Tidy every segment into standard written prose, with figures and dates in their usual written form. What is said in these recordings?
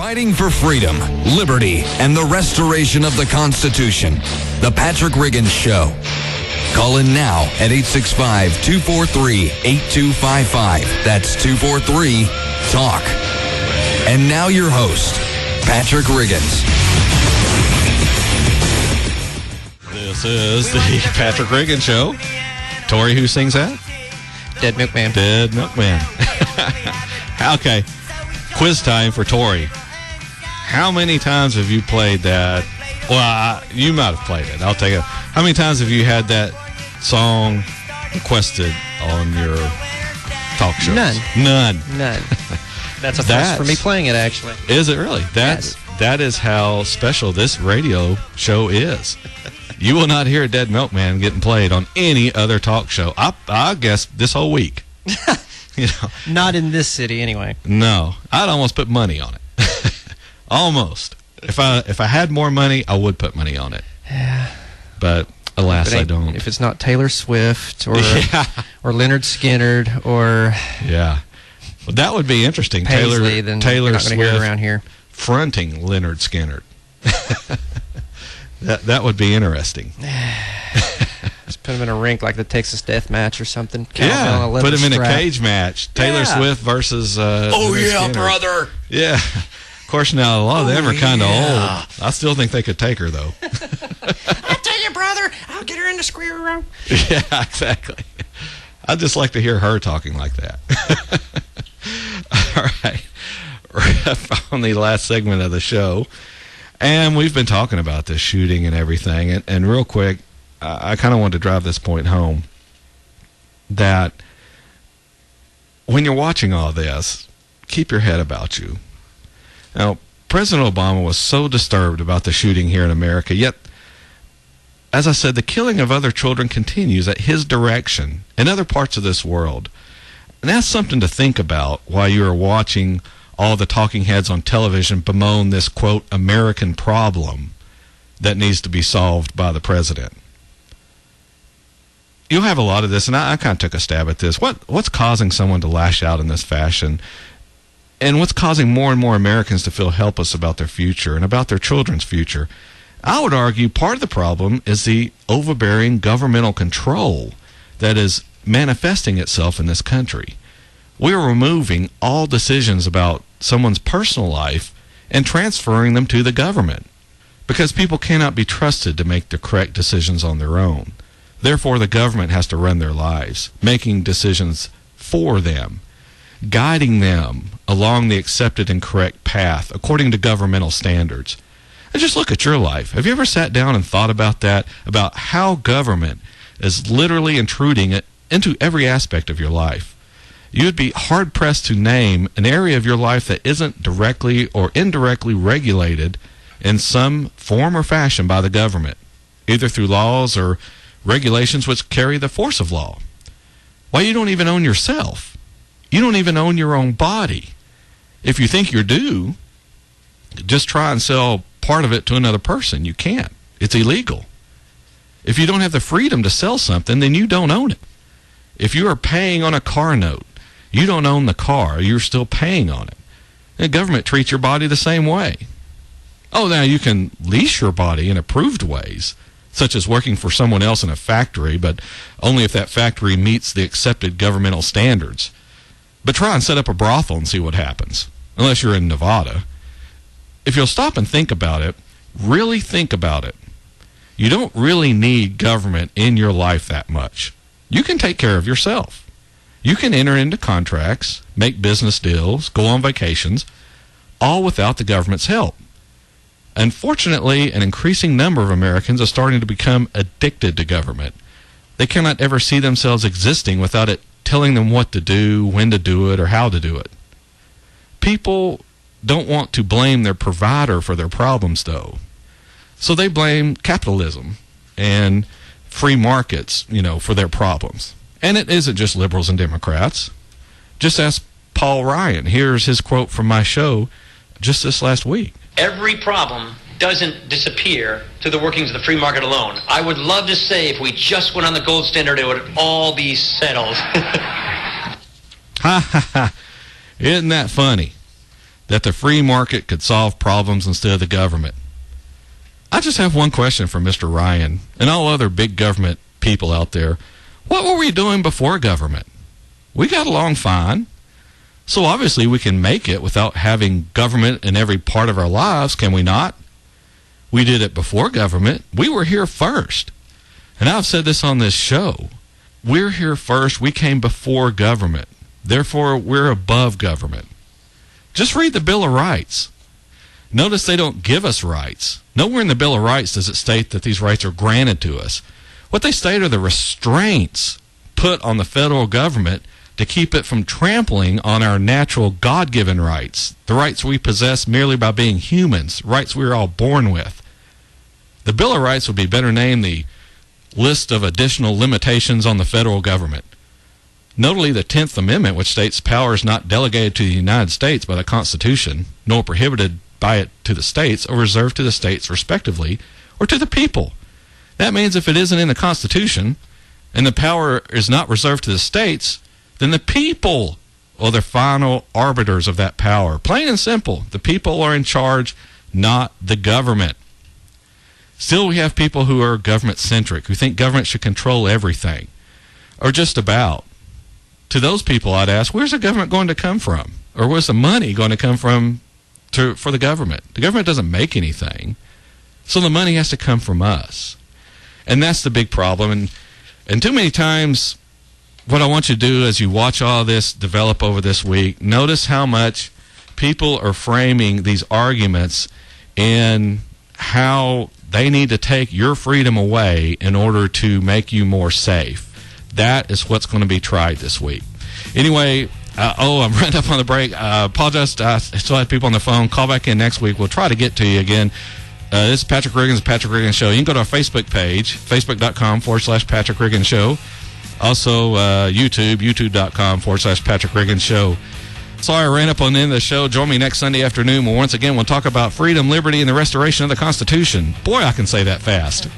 Fighting for freedom, liberty, and the restoration of the Constitution. The Patrick Riggins Show. Call in now at 865-243-8255. That's 243-TALK. And now your host, Patrick Riggins. This is the Patrick Riggins Show. Tori, who sings that? Dead Milkman. Dead Milkman. Okay. Quiz time for Tori. How many times have you played that? Well, you might have played it. I'll take it. How many times have you had that song requested on your talk shows? None. None. That's a first for me playing it, actually. Is it really? Yes. That is how special this radio show is. You will not hear Dead Milkman getting played on any other talk show. I guess this whole week. You know. Not in this city, anyway. No, I'd almost put money on it. Almost. If I had more money, I would put money on it. Yeah. But alas, I don't. If it's not Taylor Swift or or Leonard Skinner or well, that would be interesting. Paisley, then Taylor not Swift hear it around here fronting Leonard Skinner. That would be interesting. Just put him in a rink like the Texas Death Match or something. Put him in a cage match. Taylor Swift versus Skinner. Brother. Yeah. Of course, now a lot of them are kind of old. I still think they could take her, though. I tell you, brother, I'll get her in the square room. Yeah, exactly. I'd just like to hear her talking like that. All right. We're up on the last segment of the show. And we've been talking about this shooting and everything. And real quick, I kind of want to drive this point home. That when you're watching all this, keep your head about you. Now, President Obama was so disturbed about the shooting here in America, yet, as I said, the killing of other children continues at his direction in other parts of this world. And that's something to think about while you are watching all the talking heads on television bemoan this, quote, American problem that needs to be solved by the president. You'll have a lot of this, and I kind of took a stab at this. What's causing someone to lash out in this fashion? And what's causing more and more Americans to feel helpless about their future and about their children's future? I would argue part of the problem is the overbearing governmental control that is manifesting itself in this country. We are removing all decisions about someone's personal life and transferring them to the government because people cannot be trusted to make the correct decisions on their own. Therefore, the government has to run their lives, making decisions for them, guiding them along the accepted and correct path according to governmental standards. And just look at your life. Have you ever sat down and thought about that, about how government is literally intruding into every aspect of your life? You would be hard-pressed to name an area of your life that isn't directly or indirectly regulated in some form or fashion by the government, either through laws or regulations which carry the force of law. Why, you don't even own yourself. You don't even own your own body. If you think you do, just try and sell part of it to another person. You can't. It's illegal. If you don't have the freedom to sell something, then you don't own it. If you are paying on a car note, you don't own the car. You're still paying on it. The government treats your body the same way. Oh, now you can lease your body in approved ways, such as working for someone else in a factory, but only if that factory meets the accepted governmental standards. But try and set up a brothel and see what happens, unless you're in Nevada. If you'll stop and think about it, really think about it, you don't really need government in your life that much. You can take care of yourself. You can enter into contracts, make business deals, go on vacations, all without the government's help. Unfortunately, an increasing number of Americans are starting to become addicted to government. They cannot ever see themselves existing without it telling them what to do, when to do it, or how to do it. People don't want to blame their provider for their problems, though. So they blame capitalism and free markets, for their problems. And it isn't just liberals and Democrats. Just ask Paul Ryan. Here's his quote from my show just this last week. Every problem doesn't disappear to the workings of the free market alone. I would love to say if we just went on the gold standard, it would all be settled. Ha ha ha. Isn't that funny? that the free market could solve problems instead of the government. I just have one question for Mr. Ryan and all other big government people out there. What were we doing before government? We got along fine. So obviously we can make it without having government in every part of our lives, can we not? We did it before government. We were here first. And I've said this on this show. We're here first. We came before government. Therefore, we're above government. Just read the Bill of Rights. Notice they don't give us rights. Nowhere in the Bill of Rights does it state that these rights are granted to us. What they state are the restraints put on the federal government to keep it from trampling on our natural God-given rights, the rights we possess merely by being humans, rights we are all born with. The Bill of Rights would be better named the List of Additional Limitations on the Federal Government. Notably, the 10th Amendment, which states power is not delegated to the United States by the Constitution, nor prohibited by it to the states, or reserved to the states respectively, or to the people. That means if it isn't in the Constitution, and the power is not reserved to the states, then the people are the final arbiters of that power. Plain and simple, the people are in charge, not the government. Still, we have people who are government-centric, who think government should control everything, or just about. To those people, I'd ask, where's the government going to come from? Or where's the money going to come from for the government? The government doesn't make anything, so the money has to come from us. And that's the big problem. And too many times, what I want you to do as you watch all this develop over this week, notice how much people are framing these arguments and how they need to take your freedom away in order to make you more safe. That is what's going to be tried this week. Anyway, I'm running up on the break. I apologize. I still have people on the phone. Call back in next week. We'll try to get to you again. This is Patrick Riggins, Patrick Riggins Show. You can go to our Facebook page, facebook.com/Patrick Riggins Show. Also, youtube.com/Patrick Riggins Show. Sorry I ran up on the end of the show. Join me next Sunday afternoon where once again we'll talk about freedom, liberty, and the restoration of the Constitution. Boy, I can say that fast.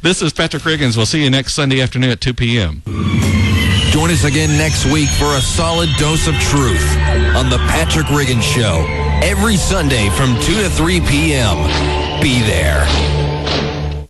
This is Patrick Riggins. We'll see you next Sunday afternoon at 2 p.m. Join us again next week for a solid dose of truth on the Patrick Riggins Show. Every Sunday from 2 to 3 p.m. Be there.